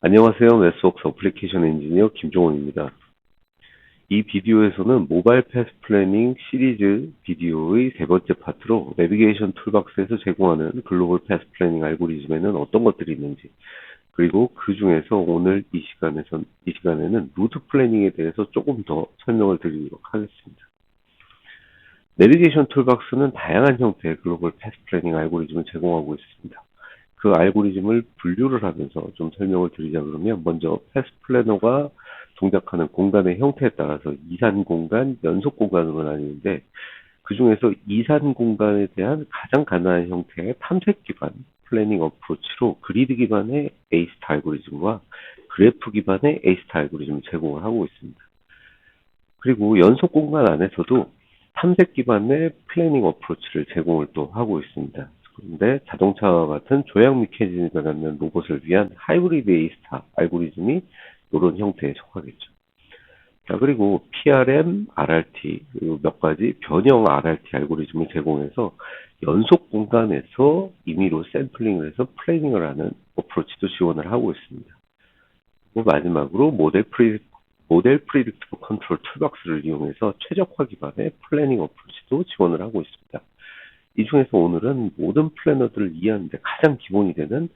안녕하세요. 메스웍스 어플리케이션 엔지니어 김종원입니다. 이 비디오에서는 모바일 패스 플래닝 시리즈 비디오의 세 번째 파트로 내비게이션 툴박스에서 제공하는 글로벌 패스 플래닝 알고리즘에는 어떤 것들이 있는지, 그리고 그 중에서 오늘 이 시간에는 루트 플래닝에 대해서 조금 더 설명을 드리도록 하겠습니다. 내비게이션 툴박스는 다양한 형태의 글로벌 패스 플래닝 알고리즘을 제공하고 있습니다. 그 알고리즘을 분류를 하면서 좀 설명을 드리자 그러면, 먼저 패스 플래너가 동작하는 공간의 형태에 따라서 이산 공간, 연속 공간으로 나뉘는데, 그 중에서 이산 공간에 대한 가장 간단한 형태의 탐색 기반 플래닝 어프로치로 그리드 기반의 A-스타 알고리즘과 그래프 기반의 A-스타 알고리즘을 제공을 하고 있습니다. 그리고 연속 공간 안에서도 탐색 기반의 플래닝 어프로치를 제공을 또 하고 있습니다. 그런데 자동차와 같은 조향 메커니즘을 갖는 로봇을 위한 하이브리드 A-스타 알고리즘이 이런 형태에 속하겠죠. 자, 그리고 PRM, RRT, 그리고 몇 가지 변형 RRT 알고리즘을 제공해서 연속 공간에서 임의로 샘플링을 해서 플래닝을 하는 어프로치도 지원을 하고 있습니다. 그리고 마지막으로 모델 프리딕티브 컨트롤 툴박스를 이용해서 최적화 기반의 플래닝 어프로치도 지원을 하고 있습니다. 이 중에서 오늘은 모든 플래너들을 이해하는 데 가장 기본이 되는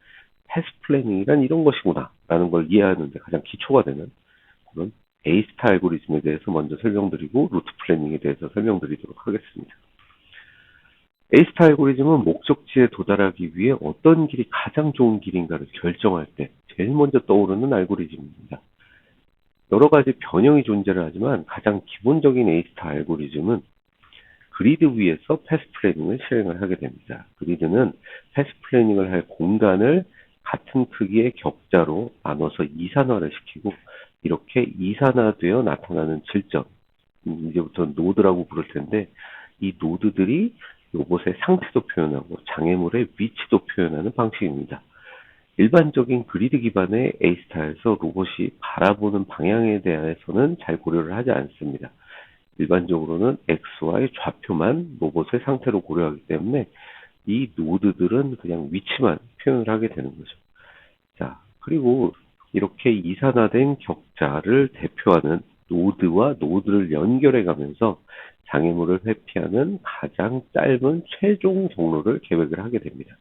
패스 플래닝이란 이런 것이구나 라는 걸 이해하는 데 가장 기초가 되는 그런 A-스타 알고리즘에 대해서 먼저 설명드리고, 루트 플래닝에 대해서 설명드리도록 하겠습니다. A-스타 알고리즘은 목적지에 도달하기 위해 어떤 길이 가장 좋은 길인가를 결정할 때 제일 먼저 떠오르는 알고리즘입니다. 여러 가지 변형이 존재를 하지만 가장 기본적인 A-스타 알고리즘은 그리드 위에서 패스 플래닝을 실행을 하게 됩니다. 그리드는 패스 플래닝을 할 공간을 같은 크기의 격자로 나눠서 이산화를 시키고, 이렇게 이산화되어 나타나는 질점, 이제부터 노드라고 부를 텐데, 이 노드들이 로봇의 상태도 표현하고 장애물의 위치도 표현하는 방식입니다. 일반적인 그리드 기반의 A-스타에서 로봇이 바라보는 방향에 대해서는 잘 고려를 하지 않습니다. 일반적으로는 XY 좌표만 로봇의 상태로 고려하기 때문에 이 노드들은 그냥 위치만 표현을 하게 되는 거죠. 자, 그리고 이렇게 이산화된 격자를 대표하는 노드와 노드를 연결해 가면서 장애물을 회피하는 가장 짧은 최종 경로를 계획을 하게 됩니다.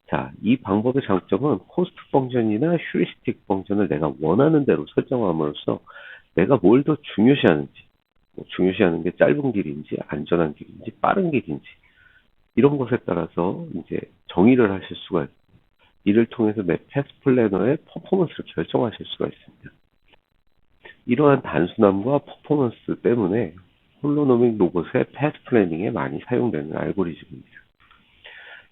자, 이 방법의 장점은 코스트 펑션이나 휴리스틱 펑션을 내가 원하는 대로 설정함으로써 내가 뭘 더 중요시하는지, 중요시하는 게 짧은 길인지, 안전한 길인지, 빠른 길인지, 이런 것에 따라서 이제 정의를 하실 수가 있습니다. 이를 통해서 내 패스 플래너의 퍼포먼스를 결정하실 수가 있습니다. 이러한 단순함과 퍼포먼스 때문에 홀로노믹 로봇의 패스 플래닝에 많이 사용되는 알고리즘입니다.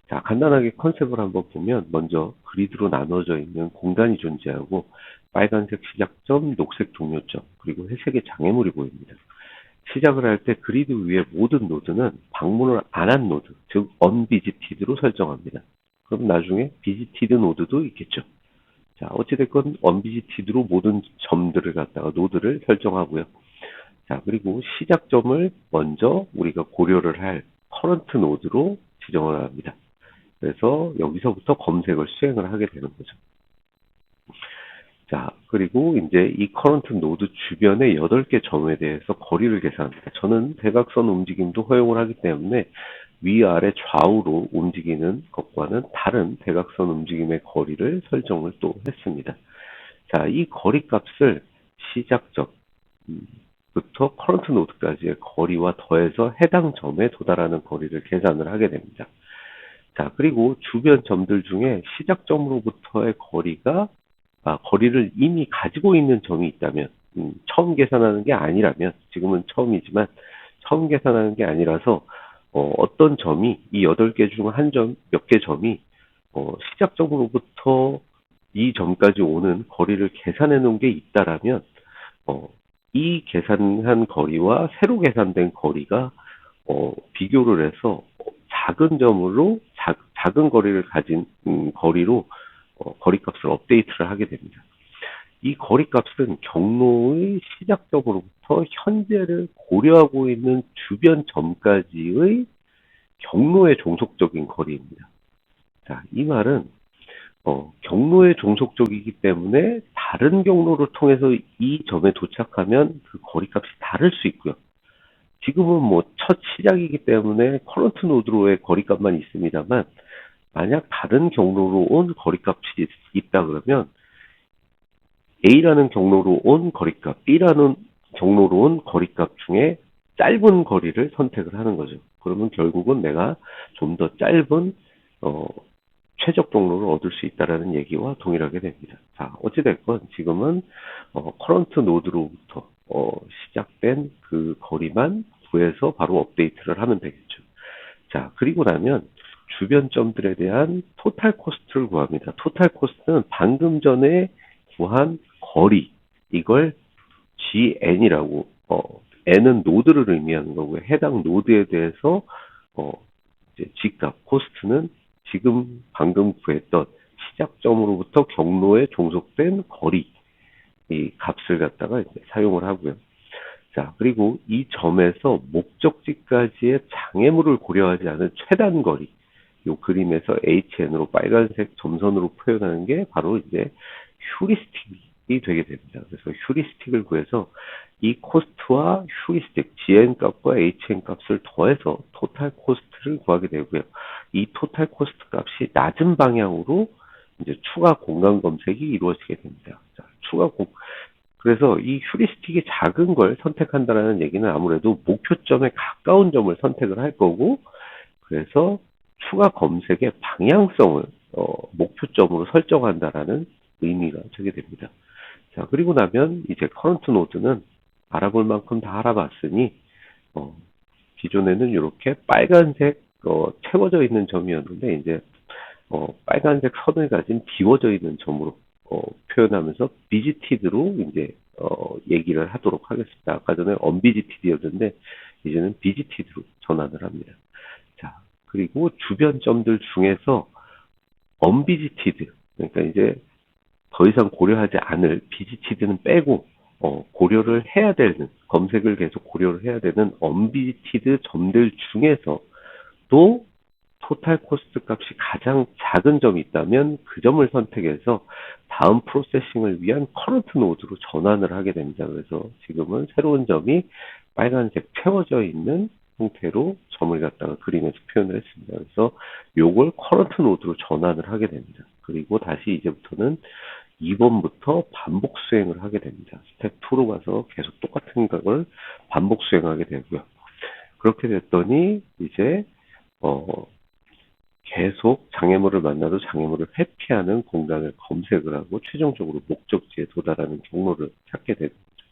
자, 간단하게 컨셉을 한번 보면, 먼저 그리드로 나눠져 있는 공간이 존재하고 빨간색 시작점, 녹색 종료점, 그리고 회색의 장애물이 보입니다. 시작을 할 때 그리드 위의 모든 노드는 방문을 안 한 노드, 즉 unvisited로 설정합니다. 그럼 나중에 visited 노드도 있겠죠. 자, 어찌됐건 unvisited로 모든 점들을 갖다가 노드를 설정하고요. 자, 그리고 시작점을 먼저 우리가 고려를 할 current 노드로 지정을 합니다. 그래서 여기서부터 검색을 수행을 하게 되는 거죠. 자, 그리고 이제 이 커런트 노드 주변의 8개 점에 대해서 거리를 계산합니다. 저는 대각선 움직임도 허용을 하기 때문에 위아래 좌우로 움직이는 것과는 다른 대각선 움직임의 거리를 설정을 또 했습니다. 자, 이 거리 값을 시작점부터 커런트 노드까지의 거리와 더해서 해당 점에 도달하는 거리를 계산을 하게 됩니다. 자, 그리고 주변 점들 중에 시작점으로부터의 거리를 이미 가지고 있는 점이 있다면, 처음 계산하는 게 아니라면, 지금은 처음이지만 처음 계산하는 게 아니라서 어떤 점이, 이 8개 중 몇 개 점이 시작점으로부터 이 점까지 오는 거리를 계산해 놓은 게 있다라면, 이 계산한 거리와 새로 계산된 거리가 비교를 해서 작은 점으로 작은 거리를 가진 거리로 거리값을 업데이트를 하게 됩니다. 이 거리값은 경로의 시작점으로부터 현재를 고려하고 있는 주변 점까지의 경로의 종속적인 거리입니다. 자, 이 말은 경로에 종속적이기 때문에 다른 경로를 통해서 이 점에 도착하면 그 거리값이 다를 수 있고요. 지금은 뭐 첫 시작이기 때문에 커런트 노드로의 거리값만 있습니다만, 만약 다른 경로로 온 거리값이 있다 그러면 A라는 경로로 온 거리값, B라는 경로로 온 거리값 중에 짧은 거리를 선택을 하는 거죠. 그러면 결국은 내가 좀 더 짧은 최적 경로를 얻을 수 있다라는 얘기와 동일하게 됩니다. 자, 어찌됐건 지금은 커런트 노드로부터 시작된 그 거리만 구해서 바로 업데이트를 하면 되겠죠. 자, 그리고 나면 주변 점들에 대한 토탈 코스트를 구합니다. 토탈 코스트는 방금 전에 구한 거리, 이걸 GN이라고, N은 노드를 의미하는 거고요. 해당 노드에 대해서 이제 G값, 코스트는 지금 방금 구했던 시작점으로부터 경로에 종속된 거리, 이 값을 갖다가 이제 사용을 하고요. 자, 그리고 이 점에서 목적지까지의 장애물을 고려하지 않은 최단 거리, 요 그림에서 HN으로 빨간색 점선으로 표현하는 게 바로 이제 휴리스틱이 되게 됩니다. 그래서 휴리스틱을 구해서 이 코스트와 휴리스틱, GN 값과 HN 값을 더해서 토탈 코스트를 구하게 되고요. 이 토탈 코스트 값이 낮은 방향으로 이제 추가 공간 검색이 이루어지게 됩니다. 자, 그래서 이 휴리스틱이 작은 걸 선택한다는 얘기는 아무래도 목표점에 가까운 점을 선택을 할 거고, 그래서 추가 검색의 방향성을 목표점으로 설정한다라는 의미가 되게 됩니다. 자, 그리고 나면 이제 커런트 노드는 알아볼 만큼 다 알아봤으니 기존에는 이렇게 빨간색 채워져 있는 점이었는데 이제 빨간색 선을 가진 비워져 있는 점으로 표현하면서 비지티드로 이제 얘기를 하도록 하겠습니다. 아까 전에 언비지티드였는데 이제는 비지티드로 전환을 합니다. 자, 그리고 주변 점들 중에서 언비지티드, 그러니까 이제 더 이상 고려하지 않을 비지티드는 빼고 고려를 해야 되는, 검색을 계속 고려를 해야 되는 언비지티드 점들 중에서 또 토탈 코스트 값이 가장 작은 점이 있다면 그 점을 선택해서 다음 프로세싱을 위한 커런트 노드로 전환을 하게 됩니다. 그래서 지금은 새로운 점이 빨간색 채워져 있는 형태로 점을 갖다가 그림에서 표현을 했습니다. 그래서 요걸 커런트 노드로 전환을 하게 됩니다. 그리고 다시 이제부터는 2번부터 반복 수행을 하게 됩니다. 스텝 2로 가서 계속 똑같은 걸 반복 수행하게 되고요. 그렇게 됐더니 이제 계속 장애물을 만나도 장애물을 회피하는 공간을 검색을 하고 최종적으로 목적지에 도달하는 경로를 찾게 되는 거죠.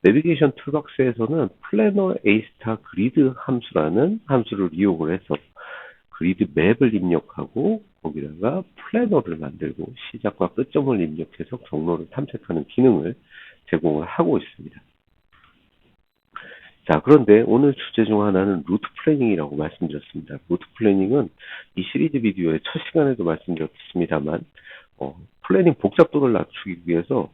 내비게이션 툴박스에서는 플래너 A-스타 그리드 함수라는 함수를 이용을 해서 그리드 맵을 입력하고 거기다가 플래너를 만들고 시작과 끝점을 입력해서 경로를 탐색하는 기능을 제공을 하고 있습니다. 자, 그런데 오늘 주제 중 하나는 루트 플래닝이라고 말씀드렸습니다. 루트 플래닝은 이 시리즈 비디오의 첫 시간에도 말씀드렸습니다만, 플래닝 복잡도를 낮추기 위해서,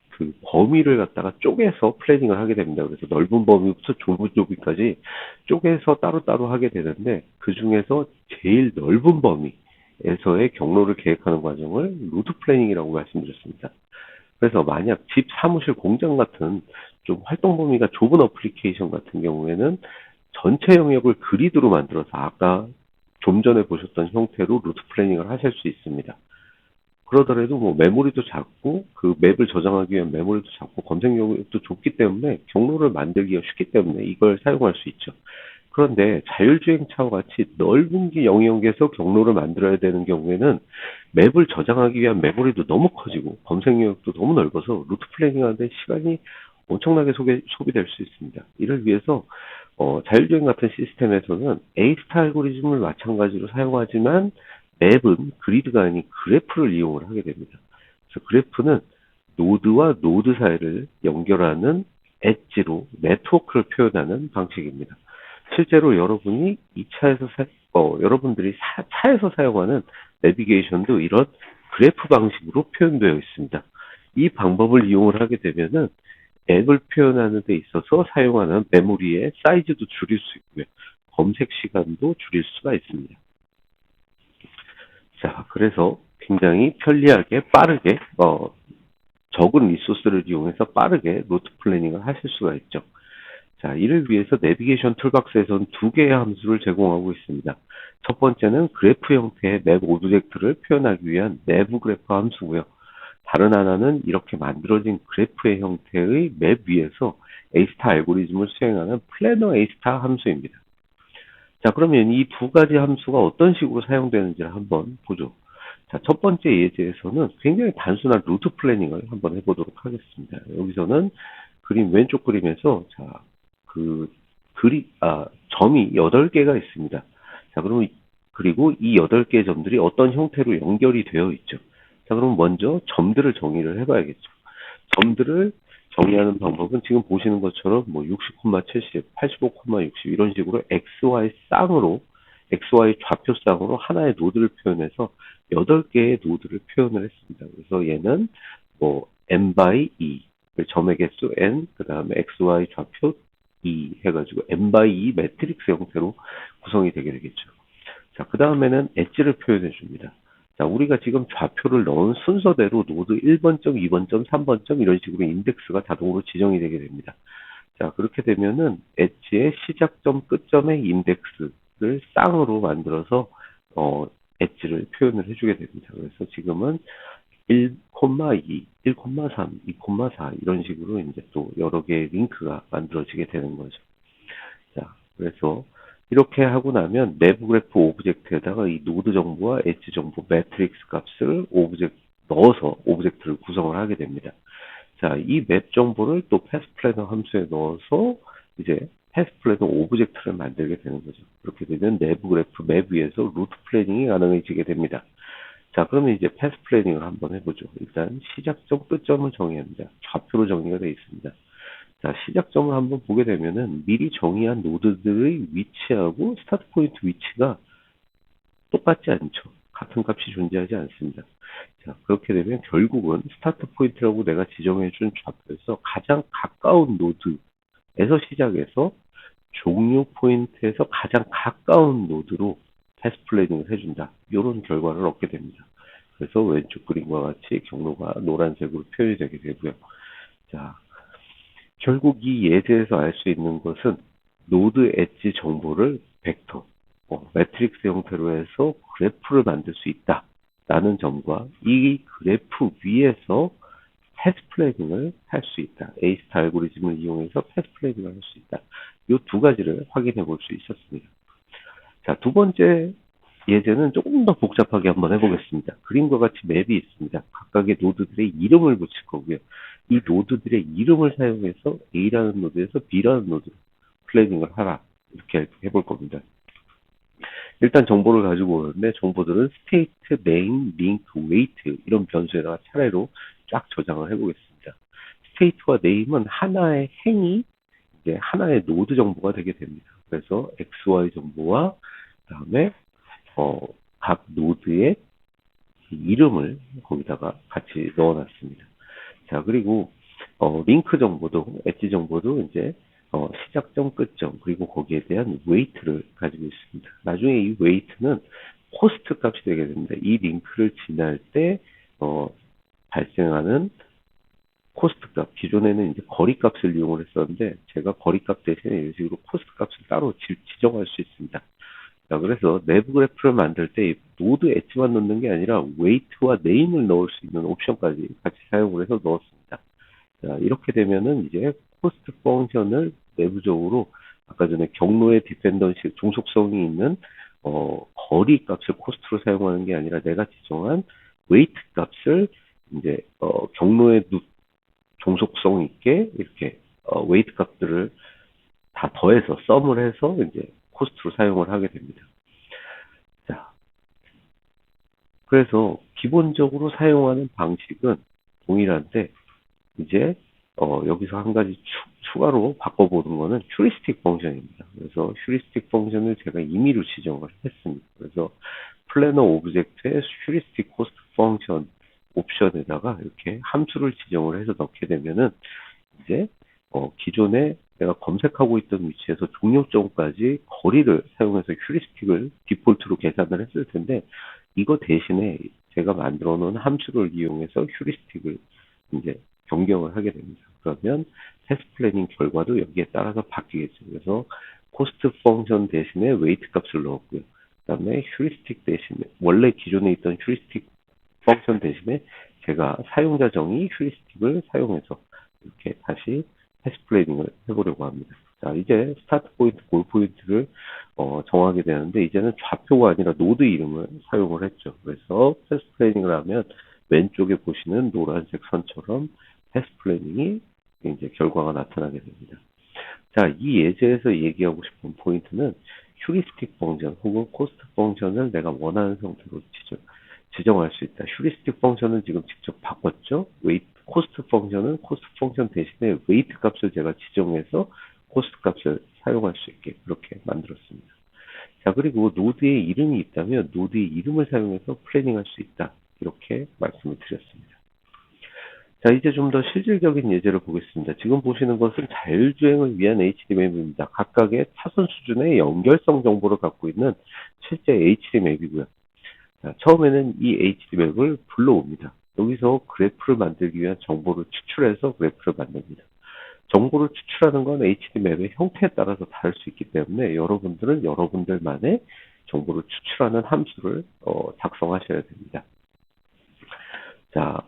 그 범위를 갖다가 쪼개서 플래닝을 하게 됩니다. 그래서 넓은 범위부터 좁은 범위까지 쪼개서 따로따로 하게 되는데, 그 중에서 제일 넓은 범위에서의 경로를 계획하는 과정을 루트 플래닝이라고 말씀드렸습니다. 그래서 만약 집, 사무실, 공장 같은 좀 활동 범위가 좁은 어플리케이션 같은 경우에는 전체 영역을 그리드로 만들어서 아까 좀 전에 보셨던 형태로 루트 플래닝을 하실 수 있습니다. 그러더라도 뭐 메모리도 작고 그 맵을 저장하기 위한 메모리도 작고 검색 영역도 좁기 때문에 경로를 만들기가 쉽기 때문에 이걸 사용할 수 있죠. 그런데 자율주행차와 같이 넓은 영역에서 경로를 만들어야 되는 경우에는 맵을 저장하기 위한 메모리도 너무 커지고 검색 영역도 너무 넓어서 루트 플래닝 하는데 시간이 엄청나게 소비될 수 있습니다. 이를 위해서 자율주행 같은 시스템에서는 A-스타 알고리즘을 마찬가지로 사용하지만 맵은 그리드가 아닌 그래프를 이용을 하게 됩니다. 그래서 그래프는 노드와 노드 사이를 연결하는 엣지로 네트워크를 표현하는 방식입니다. 실제로 여러분이 여러분들이 차에서 사용하는 내비게이션도 이런 그래프 방식으로 표현되어 있습니다. 이 방법을 이용을 하게 되면은 앱을 표현하는 데 있어서 사용하는 메모리의 사이즈도 줄일 수 있고요. 검색 시간도 줄일 수가 있습니다. 자, 그래서 굉장히 편리하게 빠르게 적은 리소스를 이용해서 빠르게 루트 플래닝을 하실 수가 있죠. 자, 이를 위해서 내비게이션 툴박스에서는 두 개의 함수를 제공하고 있습니다. 첫 번째는 그래프 형태의 맵 오브젝트를 표현하기 위한 내부 그래프 함수고요. 다른 하나는 이렇게 만들어진 그래프의 형태의 맵 위에서 A-스타 알고리즘을 수행하는 플래너 A-스타 함수입니다. 자, 그러면 이 두 가지 함수가 어떤 식으로 사용되는지를 한번 보죠. 자, 첫 번째 예제에서는 굉장히 단순한 루트 플래닝을 한번 해보도록 하겠습니다. 여기서는 그림, 왼쪽 그림에서, 자, 점이 8개가 있습니다. 자, 그러면, 그리고 이 8개의 점들이 어떤 형태로 연결이 되어 있죠. 자, 그럼 먼저 점들을 정의를 해봐야겠죠. 점들을 정의하는 방법은 지금 보시는 것처럼 뭐 60,70, 85,60 이런 식으로 XY 쌍으로, XY 좌표 쌍으로 하나의 노드를 표현해서 8개의 노드를 표현을 했습니다. 그래서 얘는 뭐 n by e, 점의 개수 n, 그 다음에 XY 좌표 e 해가지고 n by e 매트릭스 형태로 구성이 되게 되겠죠. 자, 그 다음에는 엣지를 표현해 줍니다. 자, 우리가 지금 좌표를 넣은 순서대로 노드 1번점, 2번점, 3번점 이런 식으로 인덱스가 자동으로 지정이 되게 됩니다. 자, 그렇게 되면은 엣지의 시작점, 끝점의 인덱스를 쌍으로 만들어서 엣지를 표현을 해주게 됩니다. 그래서 지금은 1,2, 1,3, 2,4 이런 식으로 이제 또 여러 개의 링크가 만들어지게 되는 거죠. 자, 그래서 이렇게 하고 나면 내부 그래프 오브젝트에다가 이 노드 정보와 엣지 정보, 매트릭스 값을 넣어서 오브젝트를 구성을 하게 됩니다. 자, 이 맵 정보를 또 패스 플래너 함수에 넣어서 이제 패스 플래너 오브젝트를 만들게 되는 거죠. 그렇게 되면 내부 그래프 맵 위에서 루트 플래닝이 가능해지게 됩니다. 자, 그러면 이제 패스 플래닝을 한번 해보죠. 일단 시작점, 끝점을 정의합니다. 좌표로 정의가 되어 있습니다. 자, 시작점을 한번 보게 되면은 미리 정의한 노드들의 위치하고 스타트 포인트 위치가 똑같지 않죠. 같은 값이 존재하지 않습니다. 자, 그렇게 되면 결국은 스타트 포인트라고 내가 지정해준 좌표에서 가장 가까운 노드에서 시작해서 종료 포인트에서 가장 가까운 노드로 패스 플래닝을 해준다. 이런 결과를 얻게 됩니다. 그래서 왼쪽 그림과 같이 경로가 노란색으로 표현이 되게 되고요. 자, 결국 이 예제에서 알 수 있는 것은 노드 엣지 정보를 벡터, 매트릭스 형태로 해서 그래프를 만들 수 있다라는 점과 이 그래프 위에서 패스 플래닝을 할 수 있다. A-스타 알고리즘을 이용해서 패스 플래닝을 할 수 있다. 이 두 가지를 확인해 볼 수 있었습니다. 자, 두 번째 예제는 조금 더 복잡하게 한번 해보겠습니다. 그림과 같이 맵이 있습니다. 각각의 노드들의 이름을 붙일 거고요. 이 노드들의 이름을 사용해서 A라는 노드에서 B라는 노드로 플래닝을 하라. 이렇게 해볼 겁니다. 일단 정보를 가지고 오는데 정보들은 스테이트, 네임, 링크, 웨이트 이런 변수에다가 차례로 쫙 저장을 해보겠습니다. 스테이트와 네임은 하나의 행위, 이제 하나의 노드 정보가 되게 됩니다. 그래서 XY 정보와 그다음에 각 노드의 이름을 거기다가 같이 넣어놨습니다. 자, 그리고 링크 정보도 엣지 정보도 이제 시작점, 끝점 그리고 거기에 대한 웨이트를 가지고 있습니다. 나중에 이 웨이트는 코스트 값이 되게 됩니다. 이 링크를 지날 때 발생하는 코스트 값, 기존에는 이제 거리 값을 이용을 했었는데 제가 거리 값 대신에 이런 식으로 코스트 값을 따로 지정할 수 있습니다. 자, 그래서 내부 그래프를 만들 때 노드 엣지만 넣는 게 아니라 웨이트와 네임을 넣을 수 있는 옵션까지 같이 사용을 해서 넣었습니다. 자, 이렇게 되면은 이제 코스트 펑션을 내부적으로 아까 전에 경로의 디펜던시 종속성이 있는 거리 값을 코스트로 사용하는 게 아니라 내가 지정한 웨이트 값을 이제 경로의 종속성 있게 이렇게 웨이트 값들을 다 더해서 썸을 해서 이제 코스트로 사용을 하게 됩니다. 자, 그래서 기본적으로 사용하는 방식은 동일한데 이제 여기서 한 가지 추가로 바꿔보는 거는 휴리스틱 펑션입니다. 그래서 휴리스틱 펑션을 제가 임의로 지정을 했습니다. 그래서 플래너 오브젝트의 휴리스틱 코스트 펑션 옵션에다가 이렇게 함수를 지정을 해서 넣게 되면은 이제 기존에 내가 검색하고 있던 위치에서 종료점까지 거리를 사용해서 휴리스틱을 디폴트로 계산을 했을 텐데 이거 대신에 제가 만들어 놓은 함수를 이용해서 휴리스틱을 이제 변경을 하게 됩니다. 그러면 테스트 플래닝 결과도 여기에 따라서 바뀌겠죠. 그래서 코스트 펑션 대신에 웨이트 값을 넣었고요. 그다음에 휴리스틱 대신에 원래 기존에 있던 휴리스틱 펑션 대신에 제가 사용자 정의 휴리스틱을 사용해서 이렇게 다시 테스트 플래닝을 해보려고 합니다. 자, 이제 스타트 포인트, 골 포인트를 정하게 되는데 이제는 좌표가 아니라 노드 이름을 사용을 했죠. 그래서 테스트 플래닝을 하면 왼쪽에 보시는 노란색 선처럼 테스트 플래닝이 이제 결과가 나타나게 됩니다. 자, 이 예제에서 얘기하고 싶은 포인트는 휴리스틱 펑션 혹은 코스트 펑션을 내가 원하는 형태로 지정할 수 있다. 휴리스틱 펑션은 지금 직접 바꿨죠. 코스트 펑션은 코스트 펑션 대신에 웨이트 값을 제가 지정해서 코스트 값을 사용할 수 있게 그렇게 만들었습니다. 자, 그리고 노드에 이름이 있다면 노드의 이름을 사용해서 플래닝할 수 있다. 이렇게 말씀을 드렸습니다. 자, 이제 좀 더 실질적인 예제를 보겠습니다. 지금 보시는 것은 자율주행을 위한 HD맵입니다. 각각의 차선 수준의 연결성 정보를 갖고 있는 실제 HD맵이고요. 자, 처음에는 이 HD맵을 불러옵니다. 여기서 그래프를 만들기 위한 정보를 추출해서 그래프를 만듭니다. 정보를 추출하는 건 HD맵의 형태에 따라서 다를 수 있기 때문에 여러분들은 여러분들만의 정보를 추출하는 함수를 작성하셔야 됩니다. 자,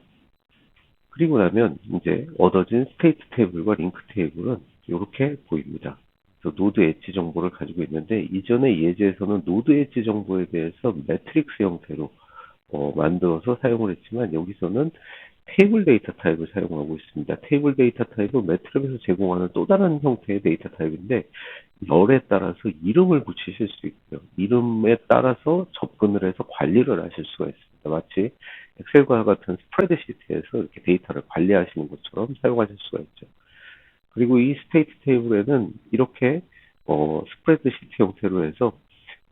그리고 나면 이제 얻어진 스테이트 테이블과 링크 테이블은 이렇게 보입니다. 노드 엣지 정보를 가지고 있는데 이전의 예제에서는 노드 엣지 정보에 대해서 매트릭스 형태로 만들어서 사용을 했지만 여기서는 테이블 데이터 타입을 사용하고 있습니다. 테이블 데이터 타입은 매트릭에서 제공하는 또 다른 형태의 데이터 타입인데 열에 따라서 이름을 붙이실 수 있고요. 이름에 따라서 접근을 해서 관리를 하실 수가 있습니다. 마치 엑셀과 같은 스프레드시트에서 이렇게 데이터를 관리하시는 것처럼 사용하실 수가 있죠. 그리고 이 스테이트 테이블에는 이렇게 스프레드시트 형태로 해서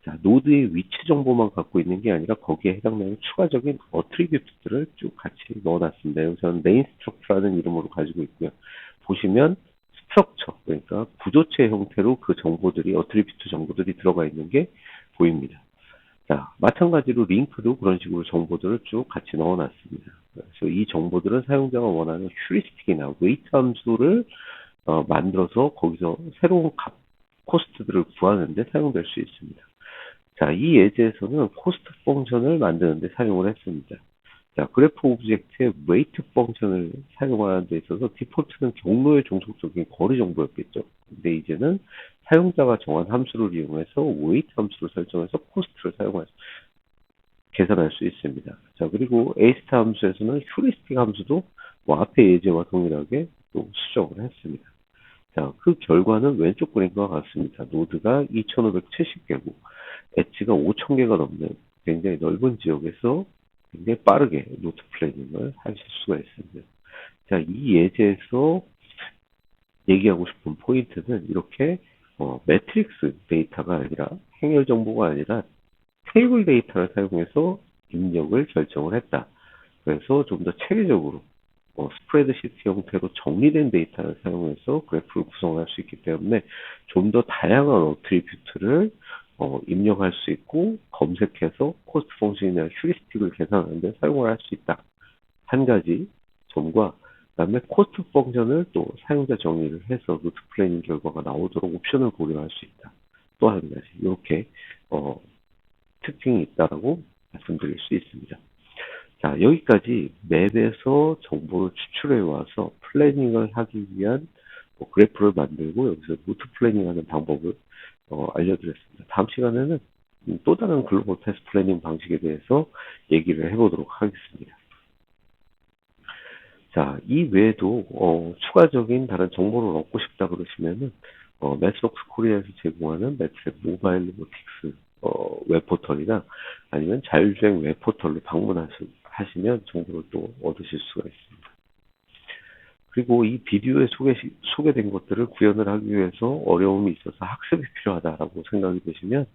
자, 노드의 위치 정보만 갖고 있는 게 아니라 거기에 해당되는 추가적인 어트리뷰트들을 쭉 같이 넣어놨습니다. 여기서는 네임 스트럭처라는 이름으로 가지고 있고요. 보시면 스트럭처, 그러니까 구조체 형태로 그 정보들이, 어트리뷰트 정보들이 들어가 있는 게 보입니다. 자, 마찬가지로 링크도 그런 식으로 정보들을 쭉 같이 넣어놨습니다. 그래서 이 정보들은 사용자가 원하는 휴리스틱이나 웨이트 함수를 만들어서 거기서 새로운 값, 코스트들을 구하는데 사용될 수 있습니다. 자, 이 예제에서는 코스트 펑션을 만드는데 사용을 했습니다. 자, 그래프 오브젝트의 웨이트 펑션을 사용하는 데 있어서 디폴트는 경로의 종속적인 거리 정보였겠죠. 근데 이제는 사용자가 정한 함수를 이용해서 웨이트 함수를 설정해서 코스트를 계산할 수 있습니다. 자, 그리고 에이스타 함수에서는 휴리스틱 함수도 뭐 앞의 예제와 동일하게 또 수정을 했습니다. 자, 그 결과는 왼쪽 그림과 같습니다. 노드가 2570개고, 엣지가 5000개가 넘는 굉장히 넓은 지역에서 굉장히 빠르게 노드 플래닝을 하실 수가 있습니다. 자, 이 예제에서 얘기하고 싶은 포인트는 이렇게 매트릭스 데이터가 아니라 행렬 정보가 아니라 테이블 데이터를 사용해서 입력을 결정을 했다. 그래서 좀 더 체계적으로 스프레드시트 형태로 정리된 데이터를 사용해서 그래프를 구성할 수 있기 때문에 좀 더 다양한 어트리뷰트를 입력할 수 있고 검색해서 코스트 펑션이나 휴리스틱을 계산하는 데 사용을 할 수 있다. 한 가지 점과 그다음에 코스트 펑션을 또 사용자 정의를 해서 루트 플래닝 결과가 나오도록 옵션을 고려할 수 있다. 또 한 가지 이렇게 특징이 있다라고 말씀드릴 수 있습니다. 자, 여기까지 맵에서 정보를 추출해 와서 플래닝을 하기 위한 그래프를 만들고 여기서 루트 플래닝하는 방법을 알려드렸습니다. 다음 시간에는 또 다른 글로벌 테스트 플래닝 방식에 대해서 얘기를 해보도록 하겠습니다. 자, 이 외에도 추가적인 다른 정보를 얻고 싶다 그러시면은 매스록스 코리아에서 제공하는 매트랩 모바일 로보틱스 웹포털이나 아니면 자율주행 웹포털로 방문하시면 정보를 또 얻으실 수가 있습니다. 그리고 이 비디오에 소개된 것들을 구현을 하기 위해서 어려움이 있어서 학습이 필요하다라고 생각이 되시면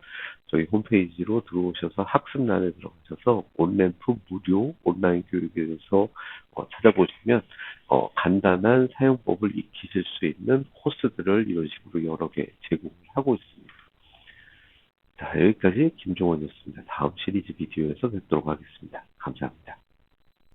저희 홈페이지로 들어오셔서 학습란에 들어가셔서 온램프 무료 온라인 교육에 대해서 찾아보시면 간단한 사용법을 익히실 수 있는 코스들을 이런 식으로 여러 개 제공하고 있습니다. 자, 여기까지 김종원이었습니다. 다음 시리즈 비디오에서 뵙도록 하겠습니다. 감사합니다.